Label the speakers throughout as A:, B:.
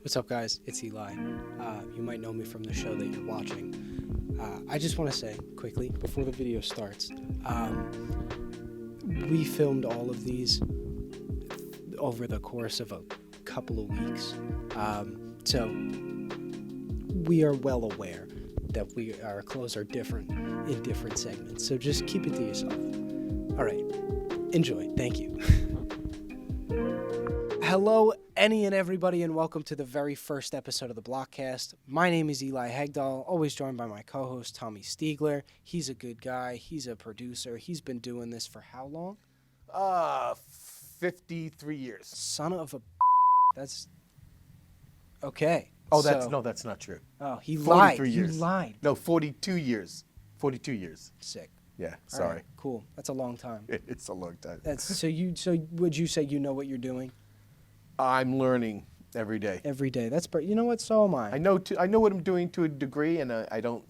A: What's up, guys? It's Eli. You might know me from the show that you're watching. I just want to say quickly, before the video starts, we filmed all of these over the course of a couple of weeks. So we are well aware that our clothes are different in different segments. So just keep it to yourself. All right. Enjoy. Thank you. Hello, any and everybody, and welcome to the very first episode of the Blokcast. My name is Eli Hegdahl, always joined by my co-host, Tommy Steigler. He's a good guy. He's a producer. He's been doing this for how long?
B: 53 years.
A: Son of a... That's... Okay.
B: Oh, that's not true.
A: Oh, he lied.
B: 43 years.
A: You lied.
B: No, 42 years. 42 years.
A: Sick.
B: Yeah, sorry.
A: All right, cool. That's a long time.
B: It's a long time.
A: So would you say you know what you're doing?
B: I'm learning every day.
A: Every day. You know what? So am I.
B: I know what I'm doing to a degree, and I don't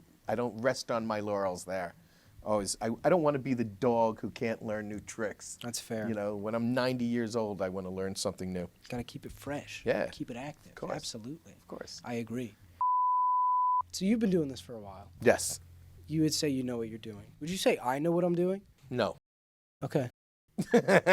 B: rest on my laurels there. I don't want to be the dog who can't learn new tricks.
A: That's fair.
B: You know, when I'm 90 years old, I want to learn something new.
A: Got to keep it fresh.
B: Yeah.
A: Keep it active.
B: Of course.
A: Absolutely.
B: Of course.
A: I agree. So you've been doing this for a while.
B: Yes.
A: You would say you know what you're doing. Would you say I know what I'm doing?
B: No.
A: Okay.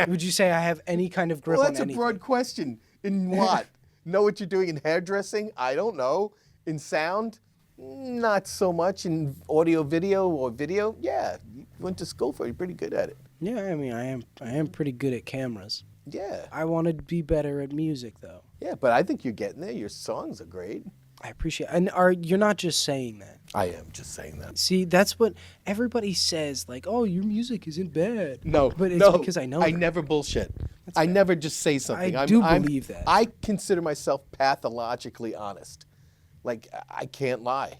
A: Would you say I have any kind of grip
B: Well,
A: on
B: that's a
A: anything?
B: broad question. In what? Know what you're doing in hairdressing? I don't know. In sound? Not so much. In audio, video? Yeah. You went to school for it. You're pretty good at it.
A: Yeah, I mean, I am pretty good at cameras.
B: Yeah.
A: I want to be better at music, though.
B: Yeah, but I think you're getting there. Your songs are great.
A: I appreciate it. And you're not just saying that.
B: I am just saying that.
A: See, that's what everybody says, like, oh, your music isn't bad.
B: No,
A: but it's because I know
B: I
A: that.
B: never bullshit.
A: That's
B: I
A: fair.
B: never just say something.
A: I do believe that.
B: I consider myself pathologically honest. Like, I can't lie.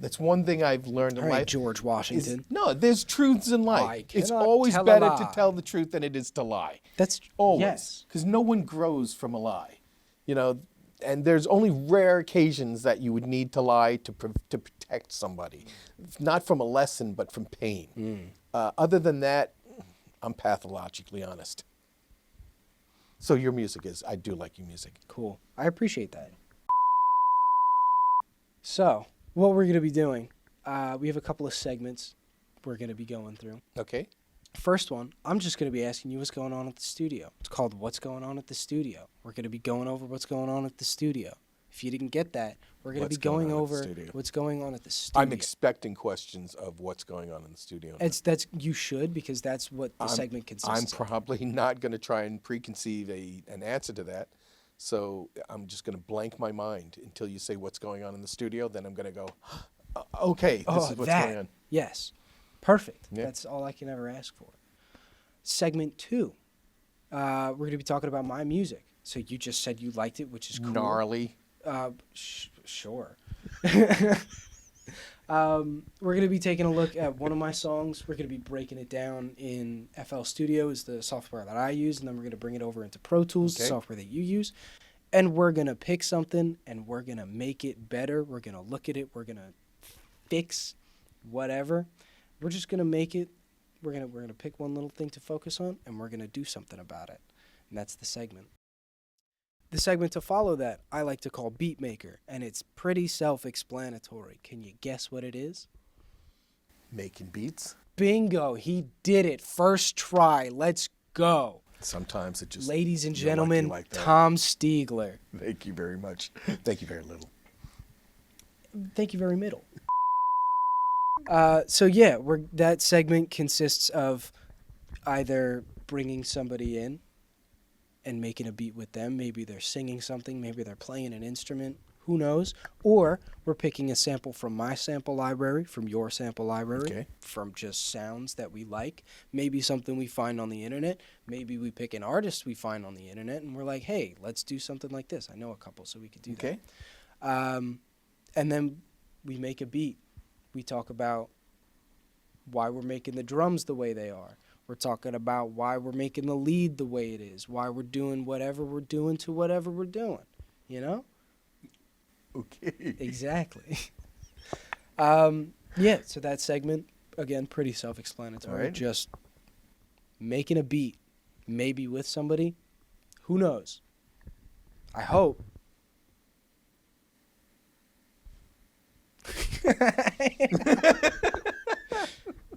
B: That's one thing I've learned in
A: All right,
B: life.
A: George Washington.
B: No, there's truths in life. It's
A: cannot
B: always
A: tell a
B: better
A: lie.
B: to tell the truth than it is to lie.
A: That's
B: Always.
A: Yes.
B: Because no one grows from a lie. You know, and there's only rare occasions that you would need to lie to protect somebody. Not from a lesson, but from pain. Other than that, I'm pathologically honest. So your music is, I do like your music.
A: Cool. I appreciate that. So, what we're going to be doing, we have a couple of segments we're going to be going through.
B: Okay.
A: First one, I'm just going to be asking you what's going on at the studio. It's called What's Going On at the Studio. We're going to be going over what's going on at the studio. If you didn't get that, we're going to be going over what's going on at the studio.
B: I'm expecting questions of what's going on in the studio.
A: You should, because that's what the segment consists
B: I'm
A: of.
B: probably not going to try and preconceive an answer to that. So I'm just going to blank my mind until you say what's going on in the studio. Then I'm going to go, okay, this is what's going on.
A: Yes. Perfect.
B: Yeah.
A: That's all I can ever ask for. Segment 2, we're going to be talking about my music. So you just said you liked it, which is cool.
B: Gnarly.
A: Sure. We're going to be taking a look at one of my songs. We're going to be breaking it down in FL Studio, is the software that I use, and then we're going to bring it over into Pro Tools, the software that you use. And we're going to pick something, and we're going to make it better. We're going to look at it. We're going to fix whatever. We're just going to make it. We're going to pick one little thing to focus on, and we're going to do something about it. And that's the segment. The segment to follow that I like to call Beat Maker, and it's pretty self-explanatory. Can you guess what it is?
B: Making beats.
A: Bingo, he did it. First try. Let's go.
B: Sometimes it just...
A: Ladies and gentlemen,
B: like
A: Tom Steigler.
B: Thank you very much. Thank you very little.
A: Thank you very middle. So yeah, that segment consists of either bringing somebody in and making a beat with them. Maybe they're singing something. Maybe they're playing an instrument. Who knows? Or we're picking a sample from my sample library, from your sample library, from just sounds that we like. Maybe something we find on the internet. Maybe we pick an artist we find on the internet, and we're like, hey, let's do something like this. I know a couple, so we could do that. And then we make a beat. We talk about why we're making the drums the way they are. We're talking about why we're making the lead the way it is, why we're doing whatever we're doing to whatever we're doing, you know?
B: Okay.
A: Exactly. Yeah, so that segment, again, pretty self-explanatory.
B: Right.
A: Just making a beat, maybe with somebody. Who knows? I hope.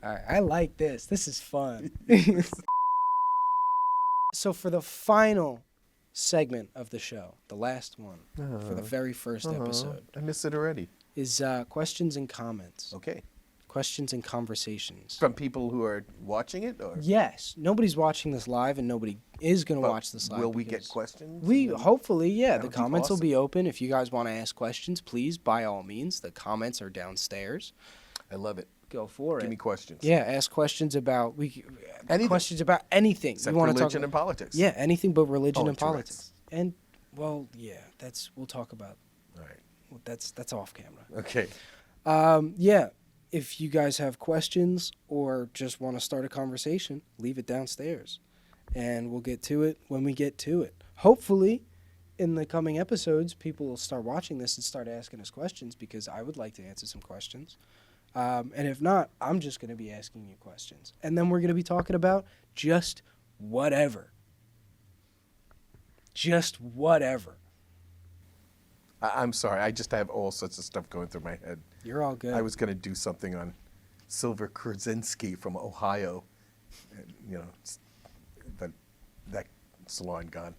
A: All right, I like this. This is fun. So for the final segment of the show, the last one, for the very first episode,
B: I miss it already.
A: is questions and comments.
B: Okay.
A: Questions and conversations.
B: From people who are watching it? Or?
A: Yes. Nobody's watching this live, and nobody is going to watch this live.
B: Will we get questions?
A: Hopefully, yeah.
B: That
A: The
B: would be
A: comments will
B: awesome.
A: be open. If you guys want to ask questions, please, by all means. The comments are downstairs.
B: I love it.
A: Go for it.
B: Give me questions.
A: Yeah, ask questions about
B: Anything.
A: questions about anything
B: Except
A: you want to talk
B: religion
A: about.
B: and politics.
A: Yeah, anything but religion
B: Oh,
A: and
B: Tourette's.
A: politics. And well, yeah, we'll talk about.
B: All right.
A: That's off camera.
B: Okay.
A: Yeah, if you guys have questions or just want to start a conversation, leave it downstairs, and we'll get to it when we get to it. Hopefully, in the coming episodes, people will start watching this and start asking us questions because I would like to answer some questions. And if not, I'm just going to be asking you questions. And then we're going to be talking about just whatever. Just whatever.
B: I'm sorry. I just have all sorts of stuff going through my head.
A: You're all good.
B: I was going to do something on Silver Krasinski from Ohio. And, but that's long gone.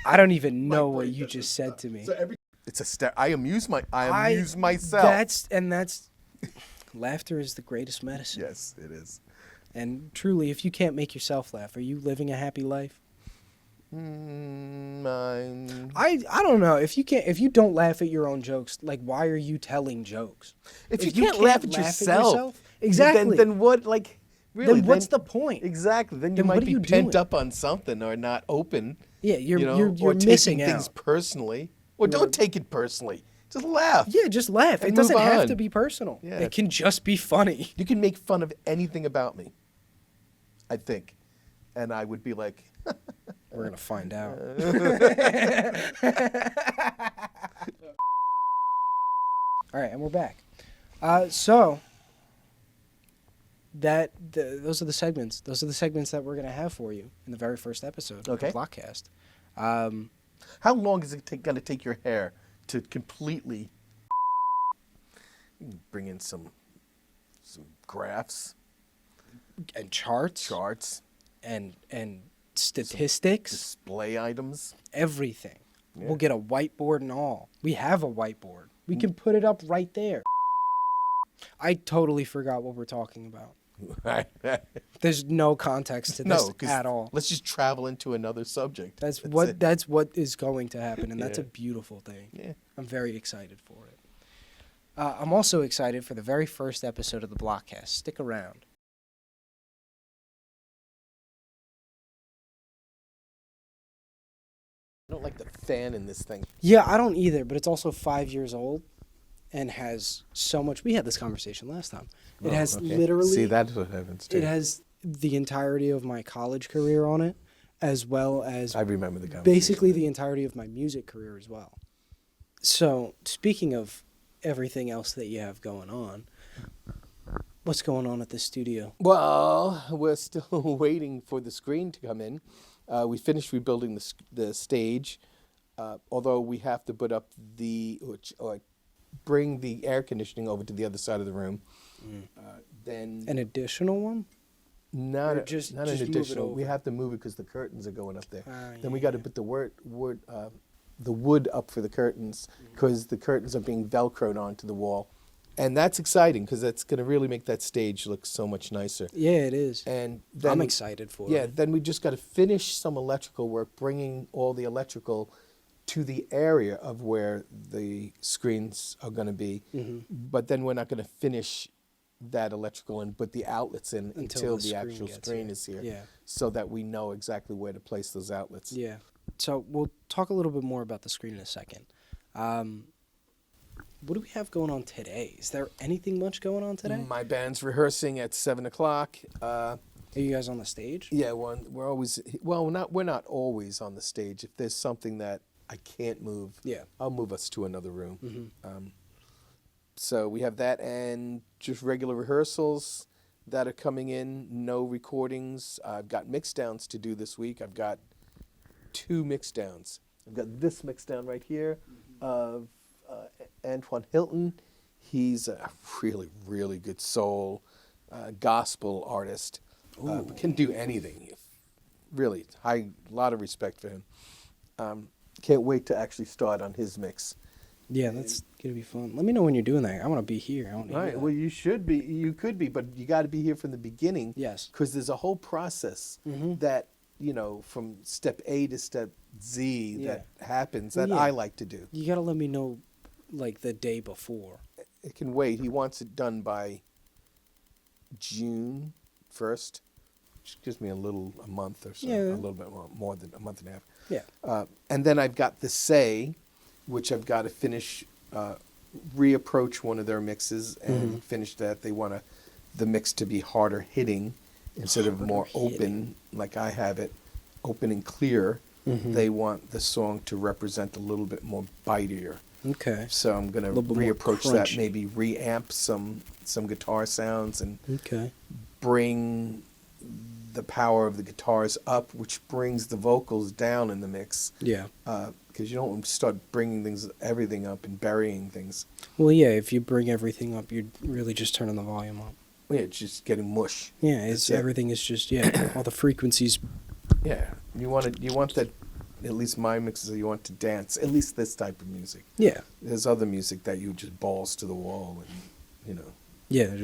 A: I don't even know what you just said to me.
B: It's I amuse myself.
A: That's laughter is the greatest medicine.
B: Yes, it is.
A: And truly, if you can't make yourself laugh, are you living a happy life? I don't know. If you don't laugh at your own jokes, like why are you telling jokes?
B: If you can't laugh at yourself,
A: exactly.
B: Then what? Like really?
A: Then what's the point?
B: Exactly. Then you
A: Then
B: might
A: what are
B: be
A: you
B: pent
A: doing?
B: up on something or not open.
A: Yeah, you're
B: or
A: missing
B: taking things
A: out.
B: personally. Or don't take it personally. Just laugh.
A: Yeah, just laugh.
B: And
A: It doesn't
B: move
A: have
B: on.
A: to be personal.
B: Yeah.
A: It can just be funny.
B: You can make fun of anything about me, I think. And I would be like,
A: We're gonna find out. All right, and we're back. So those are the segments. Those are the segments that we're gonna have for you in the very first episode
B: Okay.
A: of the Blokcast.
B: how long is it going to take your hair to completely bring in some graphs,
A: And charts and statistics,
B: display items?
A: everything.
B: Yeah.
A: We'll get a whiteboard and all. We have a whiteboard. We can put it up right there. I totally forgot what we're talking about. There's no context to this
B: 'cause
A: at all.
B: let's just travel into another subject.
A: That's
B: it.
A: what is going to happen, and that's a
B: Yeah.
A: beautiful thing.
B: Yeah.
A: I'm very excited for it. I'm also excited for the very first episode of the Blokcast. Stick around.
B: I don't like the fan in this thing.
A: Yeah, I don't either, but it's also 5 years old and has so much. We had this conversation last time. It has literally.
B: See, that's what happens too.
A: It has the entirety of my college career on it, as well as
B: I remember the conversation.
A: basically the entirety of my music career as well. So, speaking of everything else that you have going on, what's going on at the studio?
B: Well, we're still waiting for the screen to come in. We finished rebuilding the stage, although we have to put up or bring the air conditioning over to the other side of the room. Then
A: An additional one?
B: not
A: or just
B: an
A: move it
B: additional. We
A: over?
B: have to move it because the curtains are going up there. Then we
A: Yeah.
B: got to put the wood up for the curtains because the curtains are being velcroed onto the wall, and that's exciting because that's going to really make that stage look so much nicer.
A: Yeah, it is.
B: And then
A: I'm excited for
B: Yeah,
A: it.
B: then we just got to finish some electrical work, bringing all the electrical to the area of where the screens are going to be.
A: Mhm.
B: But then we're not going to finish that electrical and put the outlets in until the
A: screen
B: actual
A: gets
B: screen
A: here.
B: is here,
A: Yeah.
B: so that we know exactly where to place those outlets.
A: Yeah. So we'll talk a little bit more about the screen in a second. What do we have going on today? Is there anything much going on today?
B: My band's rehearsing at 7:00.
A: Are you guys on the stage?
B: Yeah, we're always we're not always on the stage. If there's something that I can't move,
A: Yeah.
B: I'll move us to another room.
A: Mm-hmm.
B: So we have that and just regular rehearsals that are coming in. No recordings. I've got mix downs to do this week. I've got 2 mix downs. I've got this mix down right here of Antoine Hilton. He's a really, really good soul gospel artist. Can do anything. Really, lot of respect for him. Can't wait to actually start on his mix.
A: Yeah, that's gonna be fun. Let me know when you're doing that. I want to be here. I want to
B: All
A: hear
B: right.
A: that.
B: Well, you should be. You could be, but you got to be here from the beginning.
A: Yes.
B: Because there's a whole process that from step A to step Z that happens that I like to do.
A: You gotta let me know, like the day before.
B: It can wait. He wants it done by June 1st, which gives me a month or so, a little bit more than a month and a half.
A: Yeah.
B: And then I've got the Say, which I've got to finish, reapproach one of their mixes and finish that. They want the mix to be harder hitting instead of more open, like I have it, open and clear. They want the song to represent a little bit more bitier.
A: Okay.
B: So I'm going to reapproach that, maybe reamp some guitar sounds and bring the power of the guitars up, which brings the vocals down in the mix.
A: Yeah.
B: Because you don't want to start bringing everything up and burying things.
A: Well, yeah, if you bring everything up, you're really just turning the volume up.
B: Yeah, it's just getting mush.
A: Yeah, everything is just, all the frequencies.
B: Yeah. You want that, at least my mixes, you want to dance, at least this type of music.
A: Yeah.
B: There's other music that you just balls to the wall and,
A: Yeah,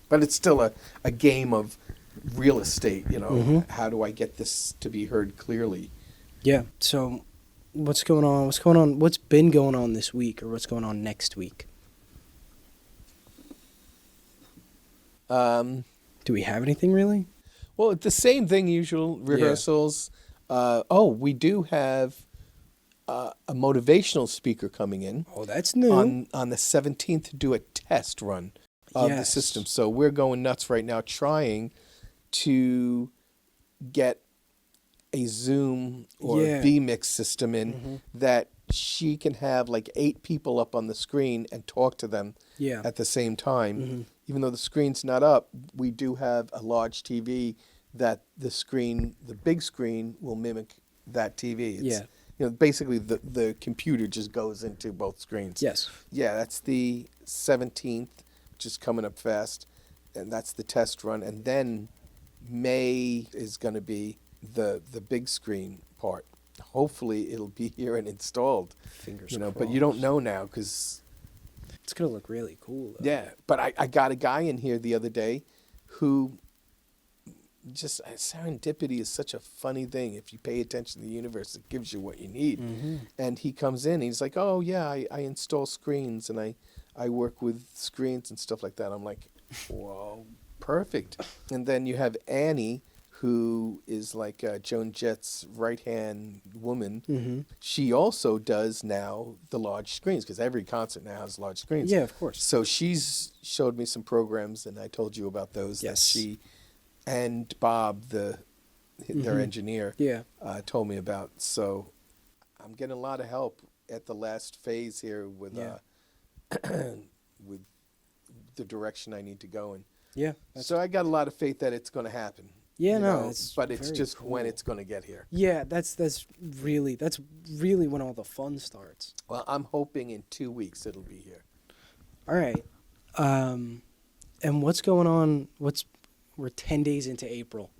B: But it's still a game of real estate, How do I get this to be heard clearly?
A: Yeah. So what's going on? What's been going on this week, or what's going on next week? Do we have anything really?
B: Well, it's the same thing, usual rehearsals. We do have a motivational speaker coming in.
A: Oh, that's new.
B: On the 17th to do a test run of the system. So we're going nuts right now trying to get a Zoom or vMix system in that she can have like 8 people up on the screen and talk to them at the same time. Even though the screen's not up, we do have a large TV that the big screen will mimic that TV. It's, basically the computer just goes into both screens.
A: Yes.
B: Yeah, that's the 17th, which is coming up fast, and that's the test run. And then May is going to be the big screen part. Hopefully it'll be here and installed.
A: Fingers crossed.
B: But you don't know now because
A: it's going to look really cool, though.
B: Yeah, but I got a guy in here the other day who just, serendipity is such a funny thing. If you pay attention to the universe, it gives you what you need. And he comes in, he's like, oh, yeah, I install screens and I work with screens and stuff like that. I'm like, whoa, perfect. And then you have Annie, who is like Joan Jett's right-hand woman. She also does now the large screens, because every concert now has large screens.
A: Yeah, of course.
B: So she's showed me some programs, and I told you about those.
A: Yes.
B: That she and Bob, their engineer, told me about. So I'm getting a lot of help at the last phase here with with the direction I need to go in.
A: Yeah.
B: So I got a lot of faith that it's going to happen.
A: Yeah,
B: But it's just
A: cool.
B: when it's going to get here.
A: Yeah, that's really when all the fun starts.
B: Well, I'm hoping in 2 weeks it'll be here.
A: All right. And what's going on? We're 10 days into April.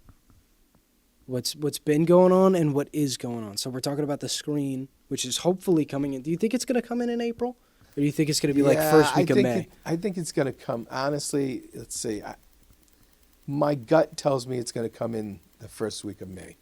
A: What's been going on and what is going on? So we're talking about the screen, which is hopefully coming in. Do you think it's going to come in April? Or do you think it's going to be like first week of May?
B: I think it's going to come. Honestly, let's see. My gut tells me it's going to come in the first week of May.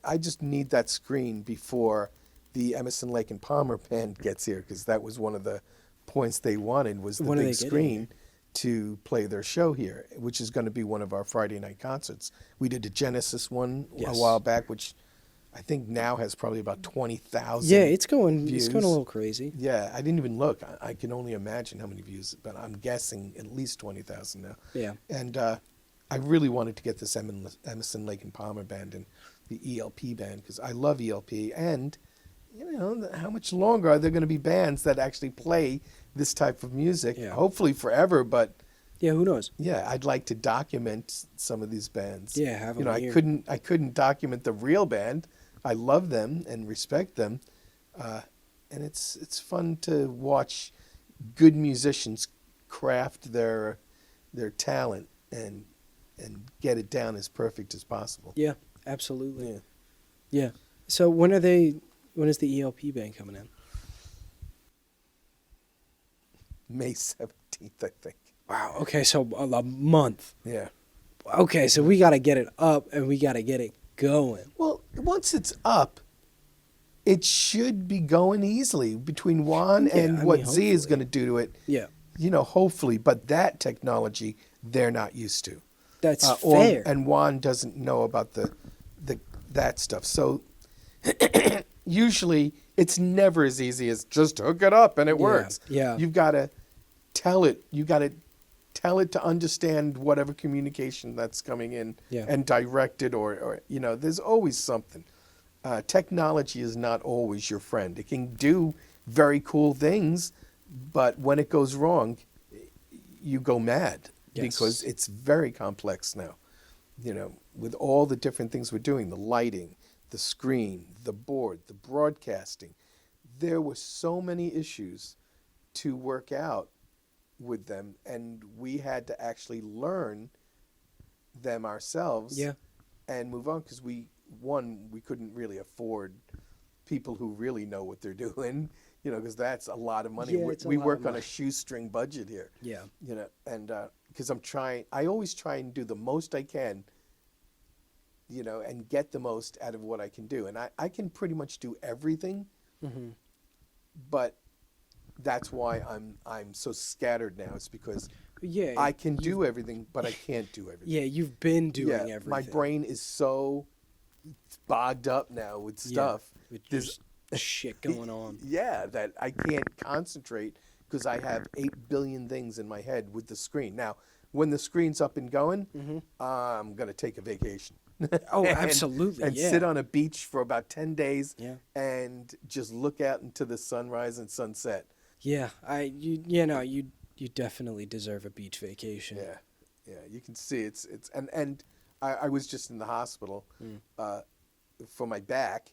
B: I just need that screen before the Emerson, Lake and Palmer band gets here, because that was one of the points they wanted, was the big screen to play their show here, which is going to be one of our Friday night concerts. We did a Genesis one a while back, which I think now has probably about 20,000
A: Yeah, it's going
B: views.
A: It's going a little crazy.
B: Yeah, I didn't even look. I can only imagine how many views, but I'm guessing at least 20,000 now.
A: Yeah.
B: And I really wanted to get this Emerson, Lake and Palmer band and the ELP band, because I love ELP. And, how much longer are there going to be bands that actually play this type of music?
A: Yeah.
B: Hopefully forever, but...
A: Yeah, who knows?
B: Yeah, I'd like to document some of these bands.
A: Yeah, have them here.
B: I couldn't document the real band. I love them and respect them. And it's fun to watch good musicians craft their talent and get it down as perfect as possible.
A: Yeah, absolutely.
B: Yeah.
A: Yeah. So when is the ELP band coming in?
B: May 17th, I think.
A: Wow. Okay, so a month.
B: Yeah.
A: Okay, so we got to get it up and we got to get it going.
B: Well, once it's up, it should be going easily between Juan
A: Yeah,
B: and
A: I
B: what
A: mean,
B: Z is
A: hopefully.
B: going to do to it.
A: Yeah.
B: Hopefully, but that technology they're not used to.
A: That's fair.
B: And Juan doesn't know about that stuff. So usually it's never as easy as just hook it up and it works.
A: Yeah.
B: You've got to tell it. You got to tell it to understand whatever communication that's coming in and direct it or there's always something. Technology is not always your friend. It can do very cool things, but when it goes wrong, you go mad because it's very complex now. With all the different things we're doing, the lighting, the screen, the board, the broadcasting, there were so many issues to work out with them, and we had to actually learn them ourselves and move on because we couldn't really afford people who really know what they're doing, because that's a lot of money. We work on a shoestring budget here.
A: Yeah.
B: And because I always try and do the most I can, and get the most out of what I can do. And I can pretty much do everything, but that's why I'm so scattered now. It's because I can do everything, but I can't do everything.
A: Yeah, you've been doing everything.
B: My brain is so bogged up now with stuff.
A: With there's shit going on.
B: Yeah, that I can't concentrate because I have 8 billion things in my head with the screen. Now, when the screen's up and going, I'm going to take a vacation.
A: Oh, absolutely.
B: And sit on a beach for about 10 days and just look out into the sunrise and sunset.
A: Yeah, you definitely deserve a beach vacation.
B: Yeah, you can see it's and I was just in the hospital for my back,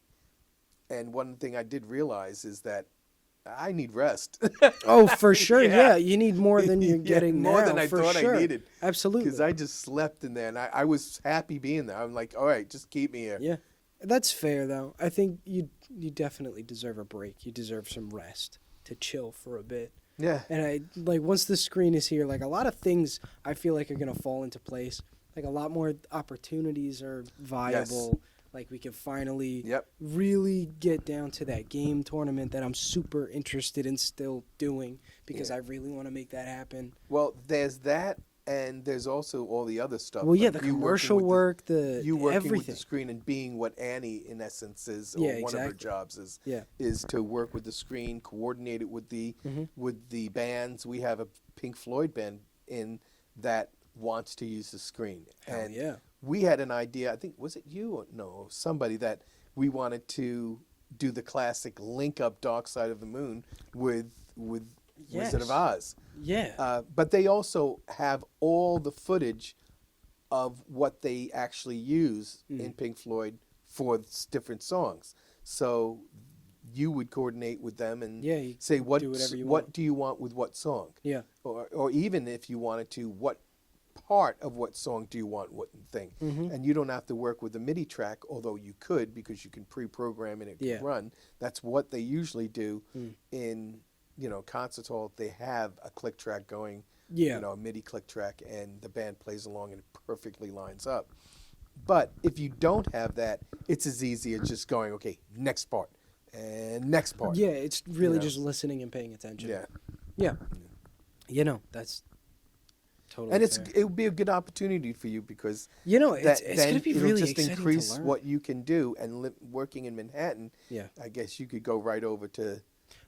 B: and one thing I did realize is that I need rest.
A: Oh, for sure. Yeah, you need more than you're getting
B: more
A: now.
B: than I
A: for
B: thought
A: sure.
B: I needed.
A: Absolutely.
B: Because I just slept in there, and I was happy being there. I'm like, all right, just keep me here.
A: Yeah, that's fair though. I think you definitely deserve a break. You deserve some rest to chill for a bit.
B: Yeah.
A: And once the screen is here, a lot of things I feel like are gonna fall into place. A lot more opportunities are viable.
B: Yes.
A: We can finally really get down to that game tournament that I'm super interested in still doing because I really want to make that happen.
B: Well, there's that, and there's also all the other stuff.
A: Well, the commercial work,
B: you working
A: everything.
B: with the screen and being what Annie, in essence, is, or one of her jobs is to work with the screen, coordinate it with the bands. We have a Pink Floyd band in that wants to use the screen.
A: Hell yeah.
B: We had an idea, I think, was it you or no, somebody, that we wanted to do the classic link up Dark Side of the Moon with Wizard of Oz.
A: Yeah.
B: But they also have all the footage of what they actually use in Pink Floyd for different songs. So you would coordinate with them and say, what do you want with what song?
A: Yeah.
B: Or even if you wanted to, what part of what song do you want what thing? And you don't have to work with the MIDI track, although you could because you can pre-program and it can run. That's what they usually do in concert hall. They have a click track going, a MIDI click track, and the band plays along and it perfectly lines up. But if you don't have that, it's as easy as just going, okay, next part and next part.
A: Yeah, it's really just listening and paying attention. Yeah. That's totally
B: and
A: fair.
B: it would be a good opportunity for you because
A: it's going to be really
B: just
A: exciting
B: increase
A: to learn.
B: what you can do. And working in Manhattan, I guess you could go right over to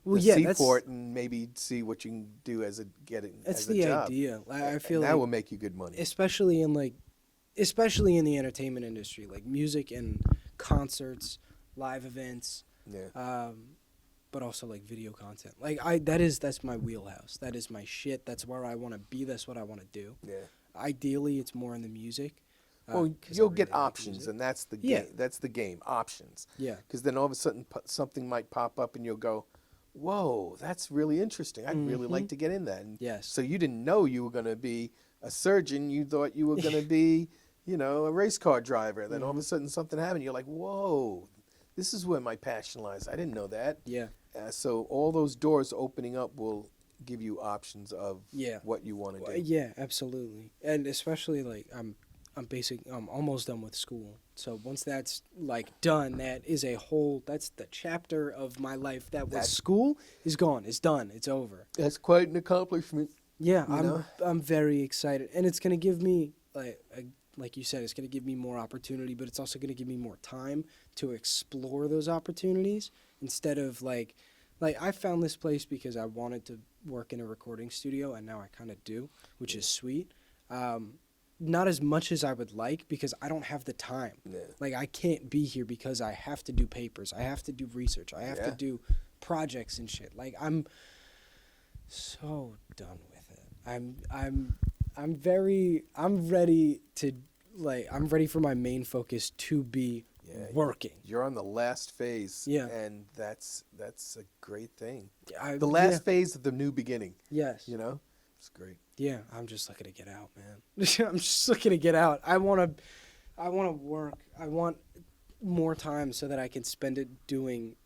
B: the seaport and maybe see what you can do as a
A: That's
B: as a
A: the
B: job.
A: idea. I feel
B: that will make you good money,
A: especially in the entertainment industry, music and concerts, live events. But also video content. That's my wheelhouse. That is my shit. That's where I want to be. That's what I want to do.
B: Yeah.
A: Ideally, it's more in the music.
B: Well, you'll get options, and that's the game. That's the game. Options.
A: Yeah.
B: Because then all of a sudden something might pop up, and you'll go, whoa, that's really interesting. I'd really like to get in that. And
A: Yes.
B: so you didn't know you were going to be a surgeon. You thought you were going to be, a race car driver. Then all of a sudden something happened. You're like, whoa, this is where my passion lies. I didn't know that.
A: Yeah.
B: So all those doors opening up will give you options of
A: Yeah.
B: what you want to do.
A: Yeah, absolutely. And especially like I'm almost done with school. So once that's like done, that's the chapter of my life that was school is gone. It's done. It's over.
B: That's quite an accomplishment.
A: Yeah,
B: know?
A: I'm very excited. And it's going to give me like you said, it's going to give me more opportunity, but it's also going to give me more time to explore those opportunities instead of like I found this place because I wanted to work in a recording studio, and now I kind of do, which is sweet. Not as much as I would like because I don't have the time.
B: Yeah.
A: Like I can't be here because I have to do papers, I have to do research, I have to do projects and shit. Like I'm so done with it. I'm ready to I'm ready for my main focus to be working.
B: You're on the last phase.
A: Yeah.
B: And that's a great thing.
A: The
B: The last phase of the new beginning.
A: Yes.
B: It's great.
A: Yeah, I'm just looking to get out, man. I'm just looking to get out. I want to work. I want more time so that I can spend it doing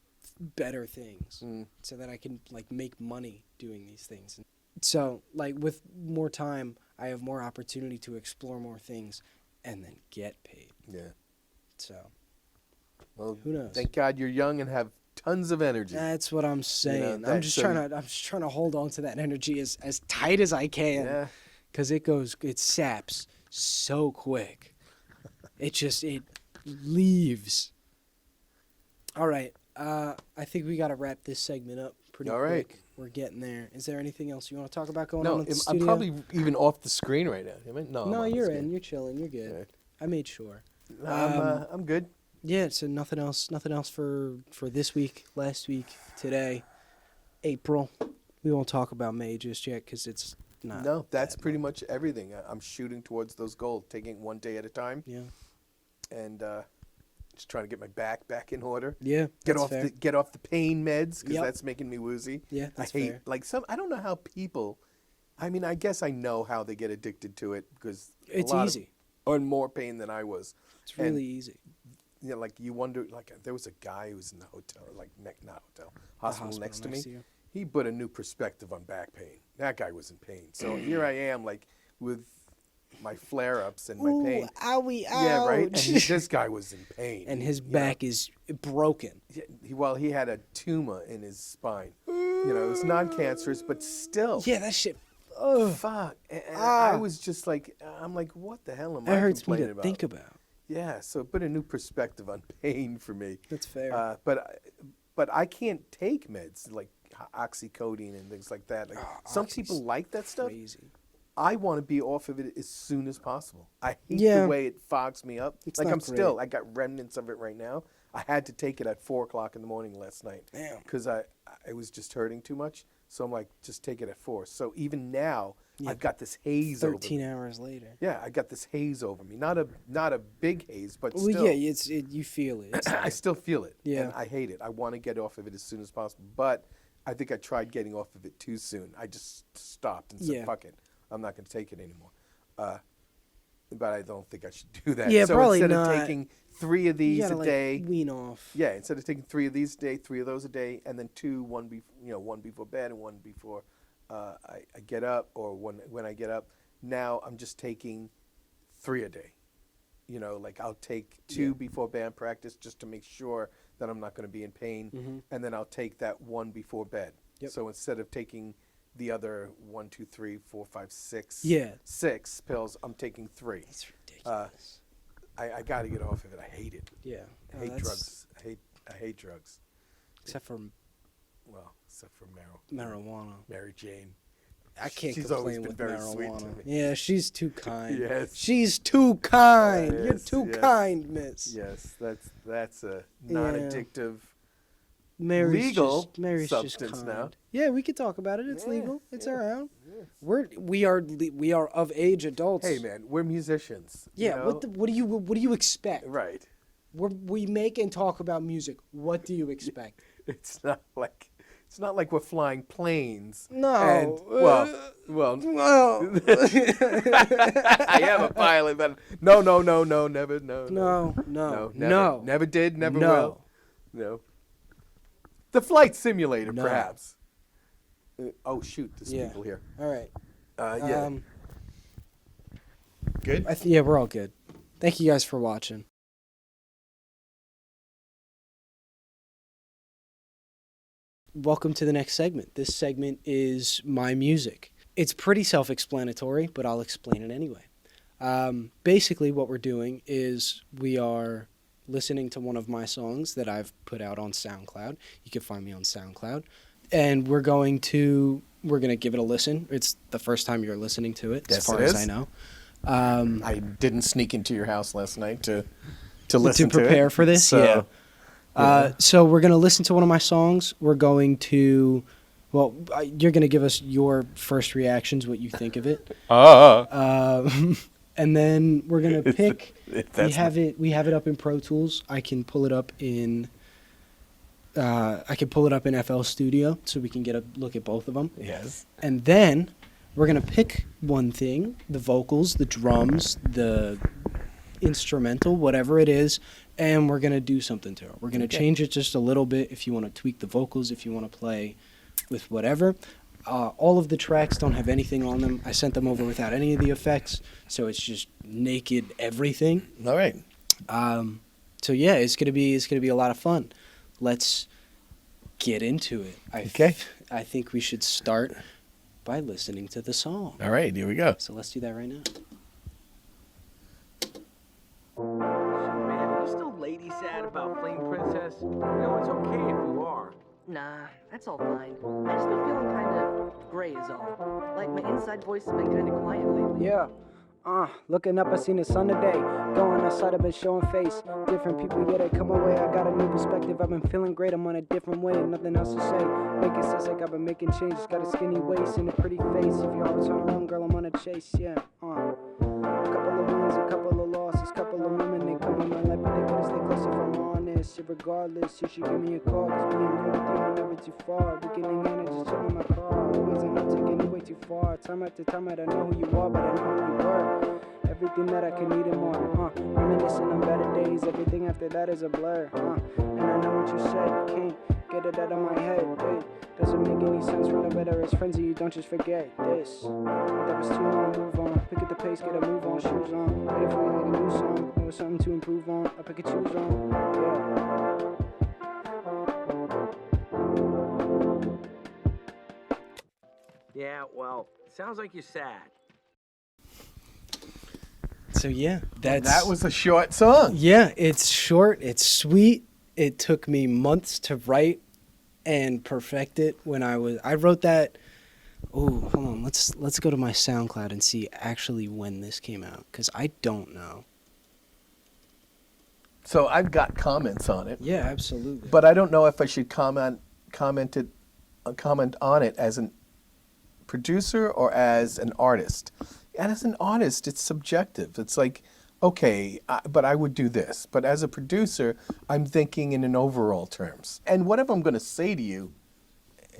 A: better things, so that I can make money doing these things. So with more time, I have more opportunity to explore more things, and then get paid.
B: Yeah.
A: So,
B: Well,
A: who knows?
B: thank God you're young and have tons of energy.
A: That's what I'm saying. I'm just trying to hold on to that energy as tight as I can.
B: Yeah.
A: Cause it saps so quick. It leaves. All right. I think we got to wrap this segment up pretty quick.
B: Right.
A: We're getting there. Is there anything else you want to talk about going
B: No,
A: on in the
B: I'm
A: studio?
B: probably even off the screen right now. No,
A: No,
B: I'm on the
A: you're
B: screen.
A: in. You're chilling. You're good.
B: Right.
A: I made sure.
B: I'm good.
A: Yeah, so nothing else for this week, last week, today, April. We won't talk about May just yet because it's not.
B: No, that's pretty much everything. I'm shooting towards those goals, taking it one day at a time.
A: Yeah.
B: And just trying to get my back in order.
A: Yeah.
B: Get
A: that's
B: off the pain meds because
A: Yep.
B: that's making me woozy.
A: Yeah, that's
B: I hate
A: fair.
B: I don't know how people. I mean, I guess I know how they get addicted to it because
A: It's
B: a lot
A: easy.
B: Are in more pain than I was.
A: It's really easy.
B: You wonder. There was a guy who was in the hotel, hospital next to me.
A: you.
B: He put a new perspective on back pain. That guy was in pain. So here I am, with my flare-ups and my pain.
A: Owie, ouch.
B: Yeah, right. And this guy was in pain.
A: And his back is broken.
B: He had a tumor in his spine. It was non-cancerous, but still.
A: Yeah, that shit.
B: Fuck. And I was just I'm like, what the hell am I
A: hurts me
B: complaining
A: to
B: about?
A: think about.
B: Yeah, so it put a new perspective on pain for me.
A: That's fair.
B: But I can't take meds like oxycodone and things like that. Some people like that stuff.
A: Crazy.
B: I want to be off of it as soon as possible. I hate
A: Yeah.
B: the way it fogs me up.
A: It's
B: I'm
A: not
B: still,
A: great.
B: I got remnants of it right now. I had to take it at 4 o'clock in the morning last night.
A: Damn.
B: Because I was just hurting too much. So I'm like, just take it at 4. So even now, I've got this haze over me.
A: 13 hours later.
B: Yeah, I got this haze over me. Not a big haze, but
A: Well,
B: still.
A: yeah, you feel it. It's
B: I still feel it.
A: Yeah.
B: And I hate it. I want to get off of it as soon as possible. But I think I tried getting off of it too soon. I just stopped and said,
A: Yeah.
B: fuck it. I'm not going to take it anymore. But I don't think I should do that.
A: Yeah,
B: so
A: probably
B: instead
A: not.
B: of taking 3 of
A: you
B: these
A: gotta,
B: a day,
A: wean off.
B: yeah, instead of taking 3 of these a day, 3 of those a day, and then 2, one before bed and one before I get up, or when I get up. Now I'm just taking 3 a day. I'll take 2 before band practice just to make sure that I'm not going to be in pain, and then I'll take that 1 before bed.
A: Yep.
B: So instead of taking the other 1, 2, 3, 4, 5, 6,
A: Yeah.
B: 6 pills, I'm taking 3.
A: It's ridiculous.
B: I got to get off of it. I hate it.
A: Yeah.
B: I hate drugs. I hate drugs.
A: Except for
B: Except for
A: marijuana.
B: Mary Jane.
A: I can't
B: She's always
A: complain
B: been
A: with
B: very
A: marijuana.
B: sweet to me.
A: Yeah, she's too kind.
B: Yes.
A: She's too kind. You're
B: Yes,
A: too
B: yes.
A: kind, miss.
B: Yes, that's a non-addictive
A: Mary's
B: legal
A: just, Mary's
B: substance
A: just
B: now.
A: kind. Yeah, we could talk about it. It's
B: Yeah,
A: legal. It's around.
B: yeah.
A: We are of age adults.
B: Hey man, we're musicians.
A: Yeah.
B: You know?
A: What do you expect?
B: Right.
A: We make and talk about music. What do you expect?
B: It's not like It's not like we're flying planes.
A: No.
B: And, well.
A: No.
B: I am a pilot, but no, never,
A: No.
B: never did, never
A: No.
B: will. No. The flight simulator,
A: No.
B: perhaps. Oh shoot, there's people here.
A: All right.
B: Yeah. Good.
A: Yeah, we're all good. Thank you guys for watching. Welcome to the next segment. This segment is my music. It's pretty self-explanatory, but I'll explain it anyway. Basically, what we're doing is we are listening to one of my songs that I've put out on SoundCloud. You can find me on SoundCloud. And we're going to give it a listen. It's the first time you're listening to it, as far as I know.
B: I didn't sneak into your house last night to listen
A: to prepare for this.
B: So,
A: yeah. So we're going to listen to one of my songs. We're going to, you're going to give us your first reactions, what you think of it. And then we're going to pick. We have it up in Pro Tools. I can pull it up in FL Studio, so we can get a look at both of them.
B: Yes.
A: And then we're going to pick one thing, the vocals, the drums, the instrumental, whatever it is, and we're going to do something to it. We're going to change it just a little bit if you want to tweak the vocals, if you want to play with whatever. All of the tracks don't have anything on them. I sent them over without any of the effects, so it's just naked everything.
B: All right.
A: So yeah, it's gonna be a lot of fun. Let's get into it. I think we should start by listening to the song.
B: All right, here we go.
A: So let's do that right now.
C: Man, are you still lady sad about Flame Princess? You know, it's okay if you are.
D: Nah, that's all fine. I just been feeling kinda gray is all. Like my inside voice has been kinda quiet lately.
E: Yeah. Looking up, I seen the sun today. Going outside, I've been showing face. Different people, yeah, they come away. I got a new perspective. I've been feeling great. I'm on a different way. Nothing else to say. Making sense like I've been making changes. Got a skinny waist and a pretty face. If you always turn around, girl, I'm on a chase. Yeah. A couple of wins, a couple of losses, couple of women. They come in my life, but they couldn't stay close if I'm honest. Regardless, you should give me a call. Cause being real with you, I'm never too far. We can hang out and just chill in my car. Always I'm not taking it way too far. Time after time, I don't know who you are, but I know who you were. Everything that I can need and more, reminiscing on better days. Everything after that is a blur, and I know what you said, can't get it out of my head. It doesn't make any sense. Run better as friends, and you don't just forget this. That was too long. Move on. Pick up the pace, get a move on. Shoes on. Waiting for you like a new song. There was something to improve on. I pick and choose on.
C: Yeah, well, sounds like you're sad.
A: So yeah,
B: That was a short song.
A: Yeah, it's short, it's sweet. It took me months to write and perfect it I wrote that. Oh, hold on. Let's go to my SoundCloud and see actually when this came out, cuz I don't know.
B: So I've got comments on it.
A: Yeah, absolutely.
B: But I don't know if I should comment on it as a producer or as an artist. And as an artist, it's subjective. It's like, okay, but I would do this. But as a producer, I'm thinking in an overall terms. And whatever I'm going to say to you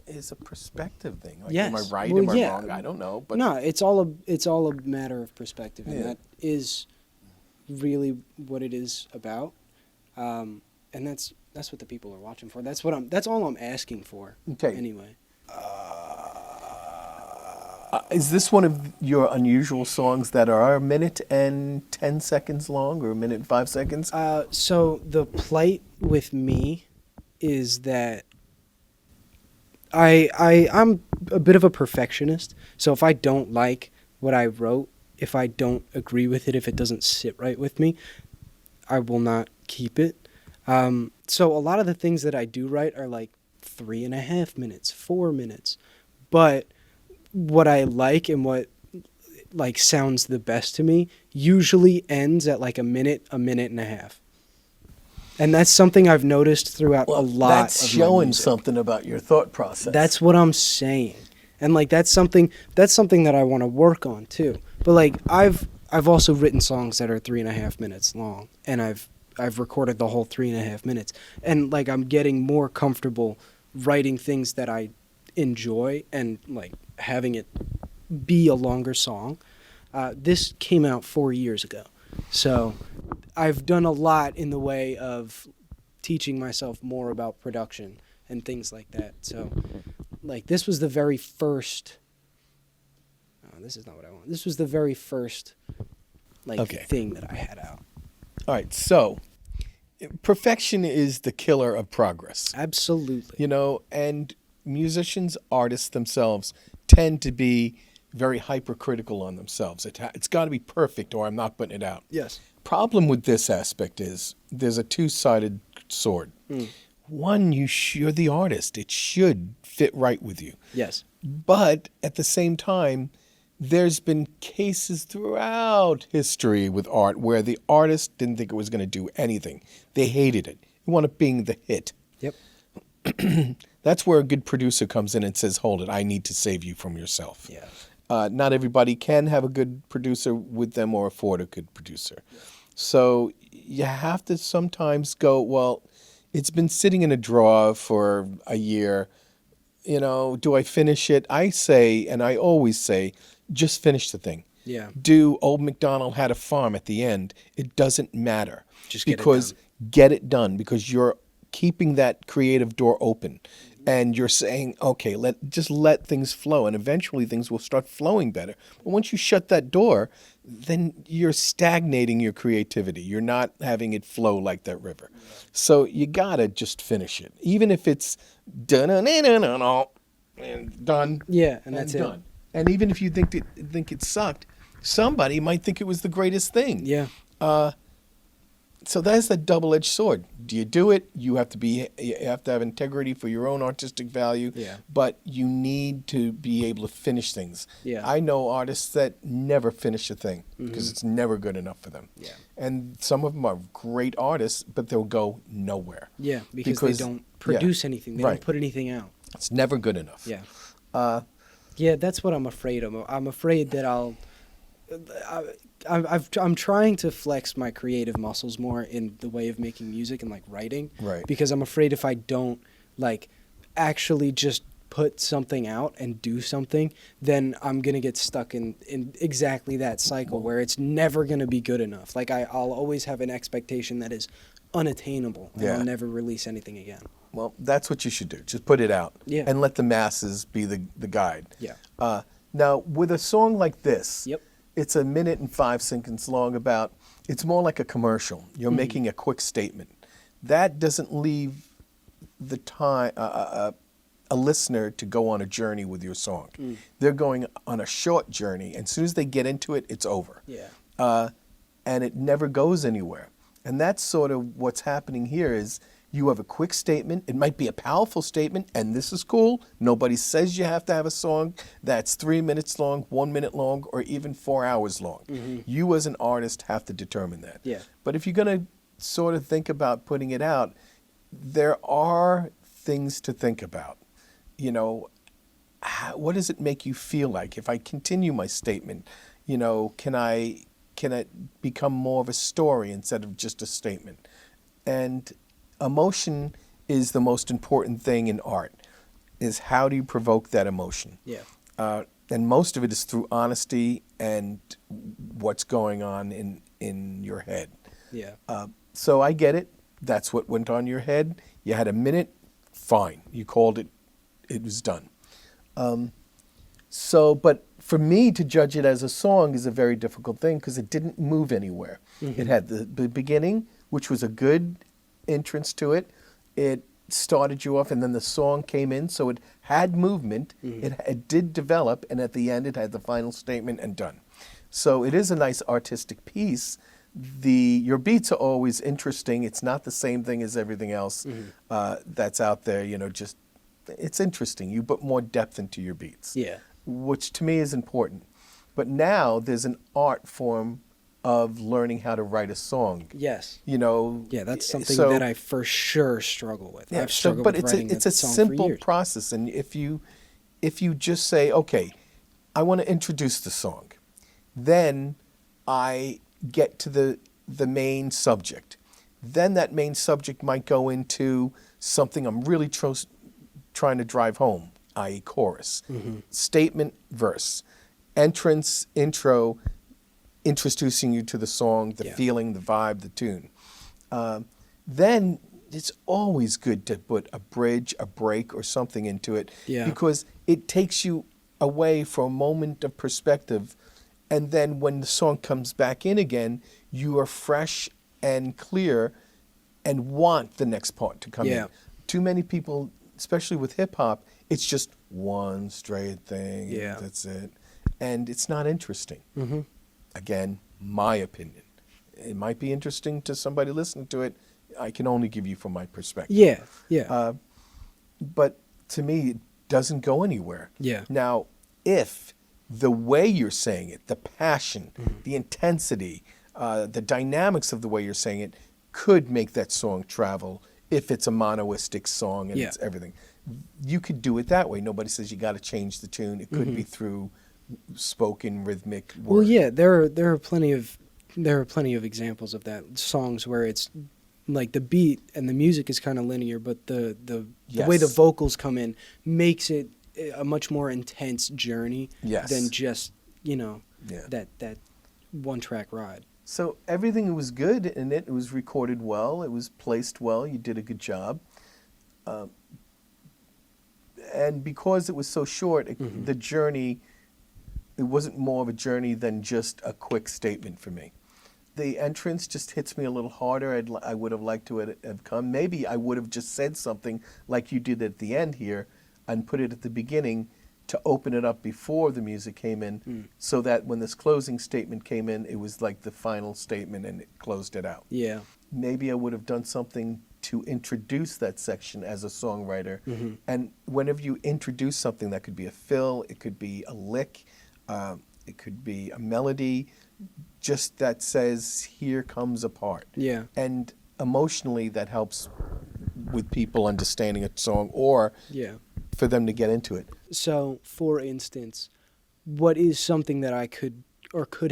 B: is a perspective thing. Like,
A: yes.
B: Am I right?
A: Well,
B: am I
A: yeah.
B: wrong? I don't know. But
A: no, it's all a matter of perspective, and
B: Yeah.
A: that is really what it is about. And that's what the people are watching for. That's all I'm asking for.
B: Okay.
A: Anyway.
B: Is this one of your unusual songs that are a minute and 10 seconds long or a minute and 5 seconds?
A: So the plight with me is that I'm a bit of a perfectionist. So if I don't like what I wrote, if I don't agree with it, if it doesn't sit right with me, I will not keep it. So a lot of the things that I do write are like 3.5 minutes, 4 minutes. But what I like and what like sounds the best to me usually ends at like a minute and a half. And that's something I've noticed throughout a lot
B: that's
A: of
B: showing
A: my music.
B: something about your thought process.
A: That's what I'm saying. And like that's something that I want to work on too. But like I've also written songs that are 3.5 minutes long, and I've recorded the whole 3.5 minutes. And like I'm getting more comfortable writing things that I enjoy and like having it be a longer song. This came out 4 years ago. So I've done a lot in the way of teaching myself more about production and things like that. So like this was the very first this is not what I want. This was the very first thing that I had out.
B: All right, so perfection is the killer of progress.
A: Absolutely.
B: You know, and musicians, artists themselves tend to be very hypercritical on themselves. It's got to be perfect or I'm not putting it out.
A: Yes.
B: Problem with this aspect is there's a two-sided sword. One, you're the artist. It should fit right with you.
A: Yes.
B: But at the same time, there's been cases throughout history with art where the artist didn't think it was going to do anything. They hated it. They wound up being the hit.
A: Yep.
B: That's where a good producer comes in and says, hold it, I need to save you from yourself.
A: Yeah.
B: Not everybody can have a good producer with them or afford a good producer. Yeah. So you have to sometimes go, well, it's been sitting in a drawer for a year. You know, do I finish it? I say, and I always say, just finish the thing.
A: Yeah.
B: Do Old MacDonald Had a Farm at the end. It doesn't matter.
A: Just get
B: it done because you're keeping that creative door open. And you're saying, okay, just let things flow, and eventually things will start flowing better. But once you shut that door, then you're stagnating your creativity. You're not having it flow like that river. So you gotta just finish it, even if it's done and done.
A: Yeah, and that's
B: done.
A: it.
B: And even if you think it sucked, somebody might think it was the greatest thing.
A: Yeah.
B: So that's the double-edged sword. Do you do it? You have to have integrity for your own artistic value.
A: Yeah.
B: But you need to be able to finish things.
A: Yeah.
B: I know artists that never finish a thing because it's never good enough for them.
A: Yeah.
B: And some of them are great artists, but they'll go nowhere.
A: Yeah, because they don't produce anything. They don't put anything out.
B: It's never good enough.
A: Yeah. Yeah, that's what I'm afraid of. I'm afraid that I'm trying to flex my creative muscles more in the way of making music and like writing.
B: Right.
A: Because I'm afraid if I don't like actually just put something out and do something, then I'm going to get stuck in exactly that cycle where it's never going to be good enough. Like I'll always have an expectation that is unattainable and I'll never release anything again.
B: Well, that's what you should do. Just put it out.
A: Yeah.
B: And let the masses be the guide.
A: Yeah.
B: Now, with a song like this,
A: Yep.
B: It's 1 minute and 5 seconds long it's more like a commercial. You're making a quick statement. That doesn't leave the time, a listener to go on a journey with your song. They're going on a short journey. And as soon as they get into it, it's over.
A: Yeah.
B: And it never goes anywhere. And that's sort of what's happening here is you have a quick statement. It might be a powerful statement, and this is cool. Nobody says you have to have a song that's 3 minutes long, 1 minute long, or even 4 hours long. You as an artist have to determine that.
A: Yeah.
B: But if you're going to sort of think about putting it out, there are things to think about. You know, what does it make you feel like? If I continue my statement, you know, can it become more of a story instead of just a statement? And emotion is the most important thing in art, is how do you provoke that emotion?
A: Yeah.
B: And most of it is through honesty and what's going on in your head.
A: Yeah.
B: So I get it. That's what went on your head. You had 1 minute, fine. You called it, it was done. But for me to judge it as a song is a very difficult thing because it didn't move anywhere. It had the beginning, which was a good entrance to it. It started you off, and then the song came in, so it had movement. It did develop, and at the end, it had the final statement and done. So it is a nice artistic piece. Your beats are always interesting. It's not the same thing as everything else that's out there. You know, just it's interesting. You put more depth into your beats.
A: Yeah.
B: Which to me is important. But now there's an art form of learning how to write a song.
A: Yes.
B: You know.
A: Yeah, that's something that I for sure struggle with.
B: Yeah,
A: I've struggled
B: but
A: with writing
B: it's a
A: song for
B: simple
A: years.
B: process, and if you just say, okay, I want to introduce the song, then I get to the main subject. Then that main subject might go into something I'm really trying to drive home, i.e. chorus. Statement, verse. Entrance, intro, introducing you to the song, the feeling, the vibe, the tune. Then it's always good to put a bridge, a break, or something into it because it takes you away for a moment of perspective. And then when the song comes back in again, you are fresh and clear and want the next part to come in. Too many people, especially with hip hop, it's just one straight thing.
A: Yeah.
B: That's it. And it's not interesting. Again, my opinion. It might be interesting to somebody listening to it. I can only give you from my perspective. But to me, it doesn't go anywhere. Now, if the way you're saying it, the passion, the intensity, the dynamics of the way you're saying it could make that song travel if it's a monoistic song and it's everything. You could do it that way. Nobody says you got to change the tune. It could be through spoken rhythmic work.
A: Well, yeah, there are plenty of examples of that. Songs where it's like the beat and the music is kind of linear, but the way the vocals come in makes it a much more intense journey than just, that one track ride.
B: So everything was good in it. It was recorded well. It was placed well. You did a good job. And because it was so short, the journey, it wasn't more of a journey than just a quick statement for me. The entrance just hits me a little harder. I would have liked to have come. Maybe I would have just said something like you did at the end here and put it at the beginning to open it up before the music came in so that when this closing statement came in, it was like the final statement and it closed it out.
A: Yeah.
B: Maybe I would have done something to introduce that section as a songwriter. And whenever you introduce something, that could be a fill, it could be a lick, it could be a melody, just that says, here comes a part.
A: Yeah.
B: And emotionally, that helps with people understanding a song or for them to get into it.
A: So, for instance, what is something that I could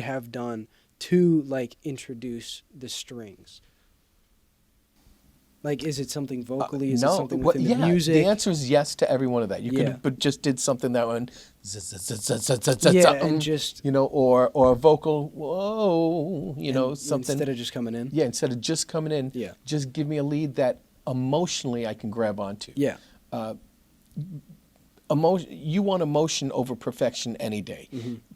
A: have done to, like, introduce the strings? Like, is it something vocally? Is it something within the music?
B: The answer is yes to every one of that. You could have just did something that one,
A: and just
B: or a vocal, whoa, something
A: instead of just coming in.
B: Yeah, instead of just coming in.
A: Yeah.
B: Just give me a lead that emotionally I can grab onto.
A: Yeah.
B: You want emotion over perfection any day.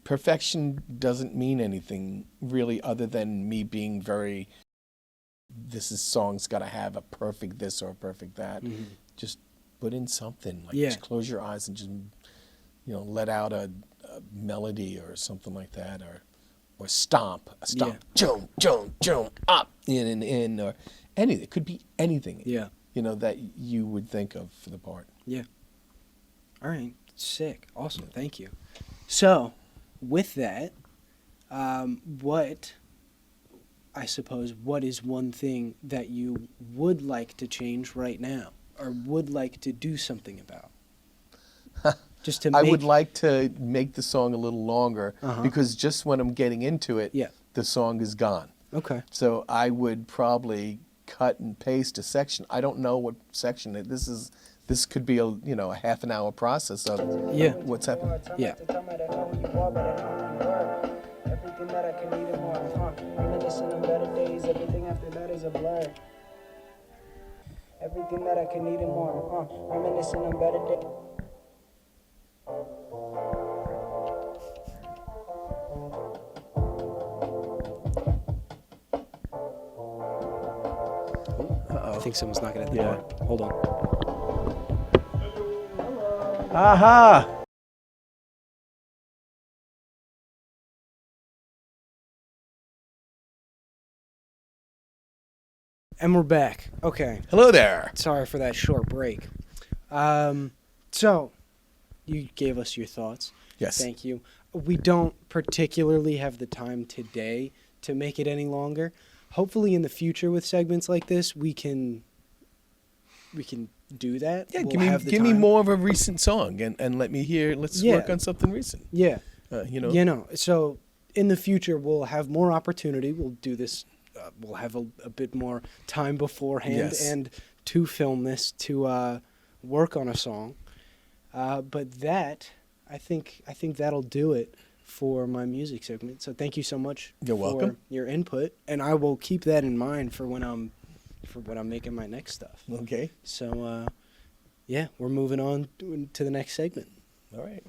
B: Perfection doesn't mean anything really other than me being very, song's got to have a perfect this or a perfect that. Just put in something. Just close your eyes and just, let out a melody or something like that, or stomp, a stomp, jump, up, in, or anything. It could be anything.
A: Yeah.
B: That you would think of for the part.
A: Yeah. All right. Sick. Awesome. Thank you. So, with that, what is one thing that you would like to change right now or would like to do something about? Just to
B: I would like to make the song a little longer because just when I'm getting into it, the song is gone.
A: Okay.
B: So I would probably cut and paste a section. I don't know what section this is. This could be a half an hour process of what's happening.
A: Yeah.
E: Everything that I can need and more. Reminiscing on better days. Everything after that is a blur. Everything that I can need and more. Reminiscing on better days.
A: I think someone's knocking at the door. Hold on.
B: Aha!
A: And we're back. Okay.
B: Hello there.
A: Sorry for that short break. So, you gave us your thoughts.
B: Yes.
A: Thank you. We don't particularly have the time today to make it any longer. Hopefully in the future with segments like this, we can do that.
B: Yeah,
A: We'll
B: give me more of a recent song and let me hear. Let's work on something recent.
A: Yeah. So in the future, we'll have more opportunity. We'll do this. We'll have a bit more time beforehand and to film this to work on a song. But I think that'll do it for my music segment. So thank you so much
B: You're welcome.
A: your input, and I will keep that in mind for when I'm making my next stuff.
B: Okay.
A: So yeah, we're moving on to the next segment.
B: All right.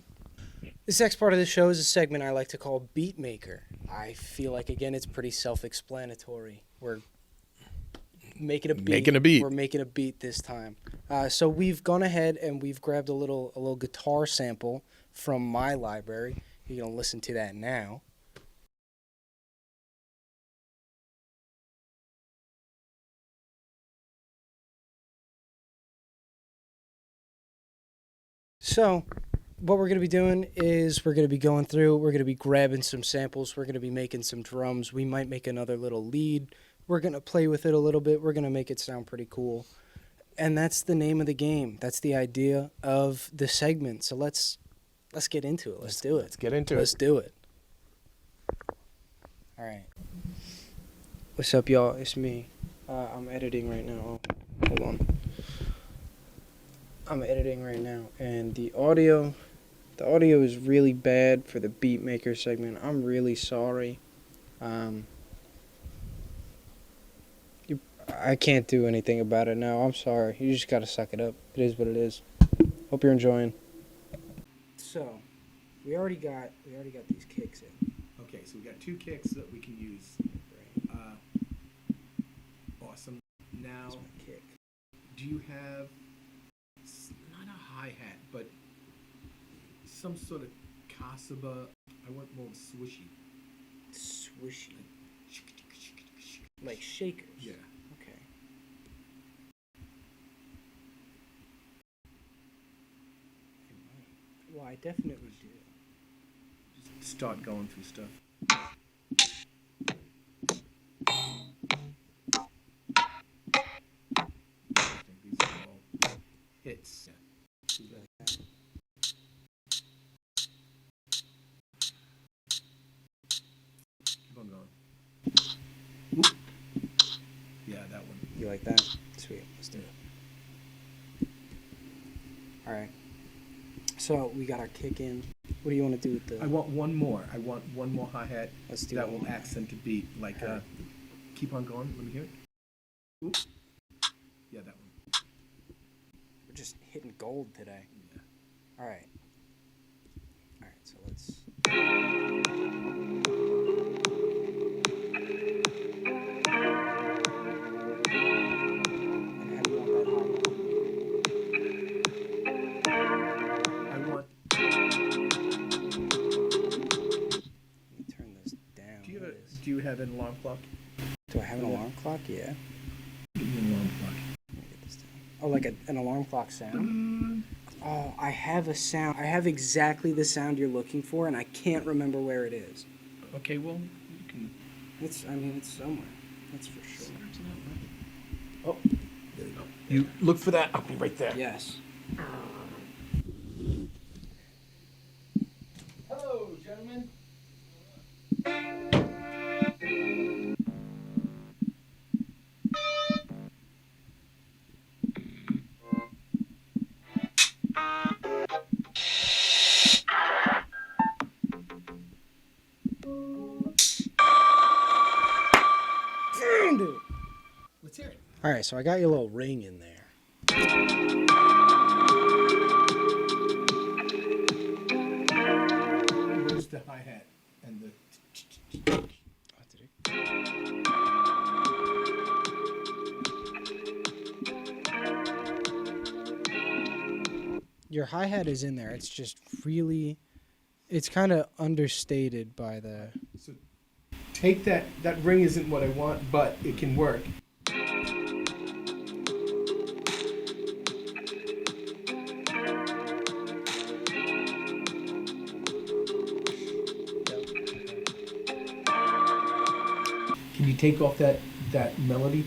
A: This next part of the show is a segment I like to call Beat Maker. I feel like, again, it's pretty self-explanatory. We're making a beat. We're making a beat this time. So we've gone ahead and we've grabbed a little guitar sample from my library. You're going to listen to that now. So what we're going to be doing is we're going to be going through, we're going to be grabbing some samples, we're going to be making some drums, we might make another little lead, we're going to play with it a little bit, we're going to make it sound pretty cool. And that's the name of the game. That's the idea of the segment. So let's get into it. Let's do it.
B: Let's get into it.
A: Let's do it. All right. What's up, y'all? It's me. I'm editing right now. Hold on. I'm editing right now, and the audio is really bad for the Beat Maker segment. I'm really sorry. I can't do anything about it now. I'm sorry. You just gotta suck it up. It is what it is. Hope you're enjoying. So, we already got these kicks in.
B: Okay, so we got 2 kicks that we can use. Awesome. Now,
A: That's my kick.
B: do you have not a hi-hat, but some sort of kasaba? I want more swishy.
A: Swishy. Like shakers.
B: Yeah.
A: Okay. Well, I definitely do.
B: Just start going through stuff. I think these are all hits. Yeah. Keep on going. Oop. Yeah, that one.
A: You like that? Sweet. Let's do it. All right. So we got our kick in. What do you want to do with the?
B: I want one more. I want one more hi-hat.
A: Let's do
B: that
A: one
B: will
A: more.
B: accent the beat. Like, keep on going. Let me hear it. Oop. Yeah, that one.
A: We're just hitting gold today.
B: Yeah.
A: All right. All right. So let's. And how do you want that hi-hat?
B: I want.
A: Let me turn this down.
B: Do you have an alarm clock?
A: Do I have an alarm clock? Yeah.
B: Give me an alarm clock.
A: Let me get this down. Oh, like an alarm clock sound? Oh, I have a sound. I have exactly the sound you're looking for, and I can't remember where it is.
B: Okay, well, you can.
A: It's somewhere. That's for sure.
B: Oh, there you go. You look for that. I'll be right there.
A: Yes.
B: Hello, gentlemen. Let's hear it.
A: All right, so I got your little ring in there.
B: Where's the hi-hat and the...
A: Your hi-hat is in there. It's just really, it's kind of understated by the...
B: So take that. That ring isn't what I want, but it can work. Can you take off that melody?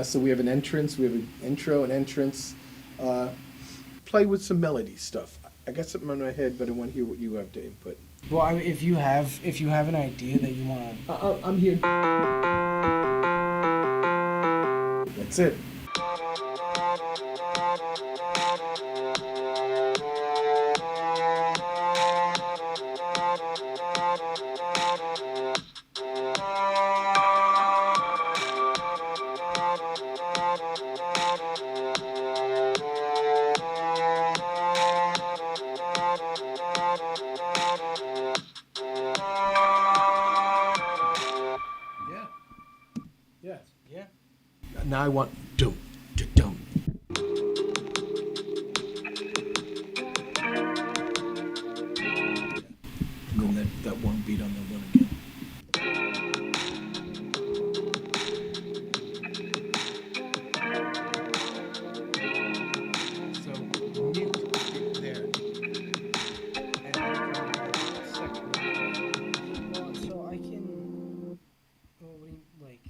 B: So we have an entrance, we have an intro, an entrance. Play with some melody stuff. I got something on my head, but I want to hear what you have to input.
A: Well, I mean, if you have an idea that you want to,
B: I'm here. That's it.
A: yeah.
B: Now I want dum, dum. And then that one beat on the one again. So mute it there.
A: So I can. Well, what do you like?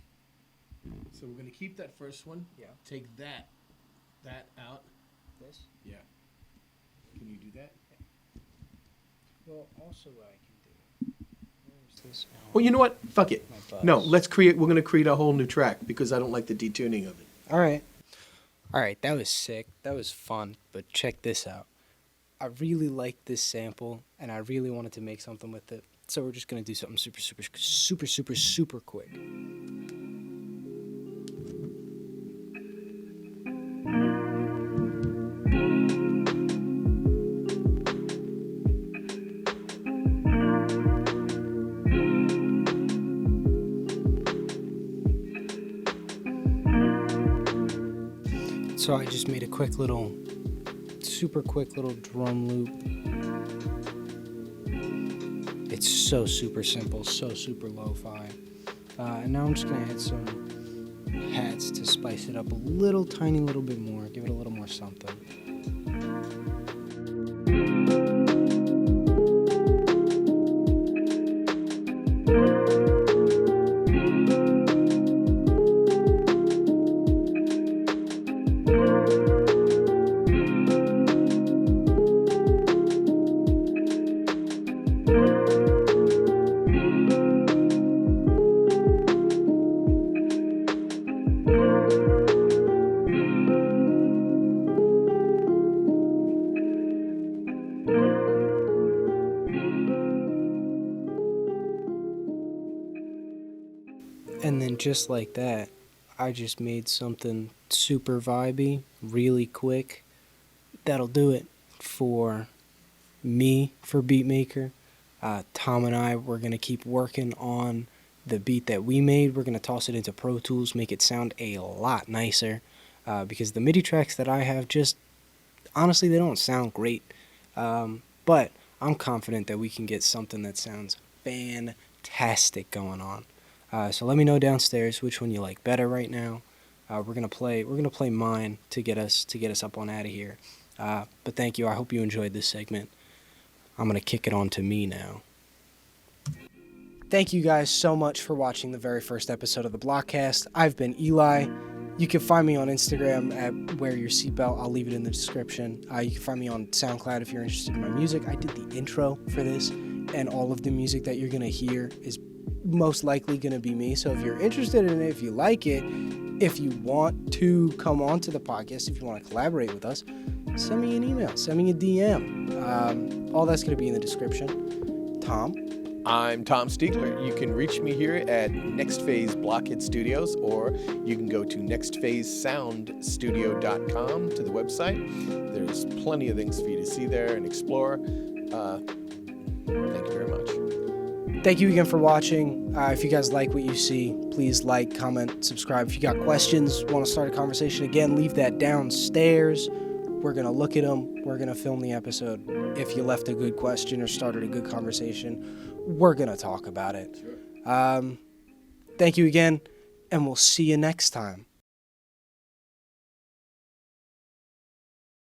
B: So we're gonna keep that first one.
A: Yeah.
B: Take that out.
A: This.
B: Yeah. Can you do that?
A: Well, also what I can do. Where's this?
B: Well, you know what? Fuck it.
A: My buzz.
B: No, we're gonna create a whole new track because I don't like the detuning of it.
A: All right. All right, that was sick. That was fun. But check this out. I really liked this sample, and I really wanted to make something with it. So we're just gonna do something super quick. So I just made a super quick little drum loop. It's so super simple, so super lo-fi. And now I'm just gonna add some hats to spice it up a tiny little bit more, give it a little more something. And then just like that, I just made something super vibey, really quick. That'll do it for me, for Beatmaker. Tom and I, we're going to keep working on the beat that we made. We're going to toss it into Pro Tools, make it sound a lot nicer. Because the MIDI tracks that I have honestly, they don't sound great. But I'm confident that we can get something that sounds fantastic going on. So let me know downstairs which one you like better right now. We're gonna play mine to get us up on out of here. But thank you. I hope you enjoyed this segment. I'm gonna kick it on to me now. Thank you guys so much for watching the very first episode of the Blokcast. I've been Eli. You can find me on Instagram at Wear Your Seatbelt. I'll leave it in the description. You can find me on SoundCloud if you're interested in my music. I did the intro for this, and all of the music that you're gonna hear is most likely going to be me. So if you're interested in it, if you like it, if you want to come on to the podcast, if you want to collaborate with us, send me an email, send me a DM. All that's going to be in the description. Tom?
B: I'm Tom Steigler. You can reach me here at Next Phase Blockhead Studios, or you can go to nextphasesoundstudio.com to the website. There's plenty of things for you to see there and explore. Thank you very much.
A: Thank you again for watching. If you guys like what you see, please like, comment, subscribe. If you got questions, want to start a conversation, again, leave that downstairs. We're going to look at them. We're going to film the episode. If you left a good question or started a good conversation, we're going to talk about it. Sure. Thank you again, and we'll see you next time.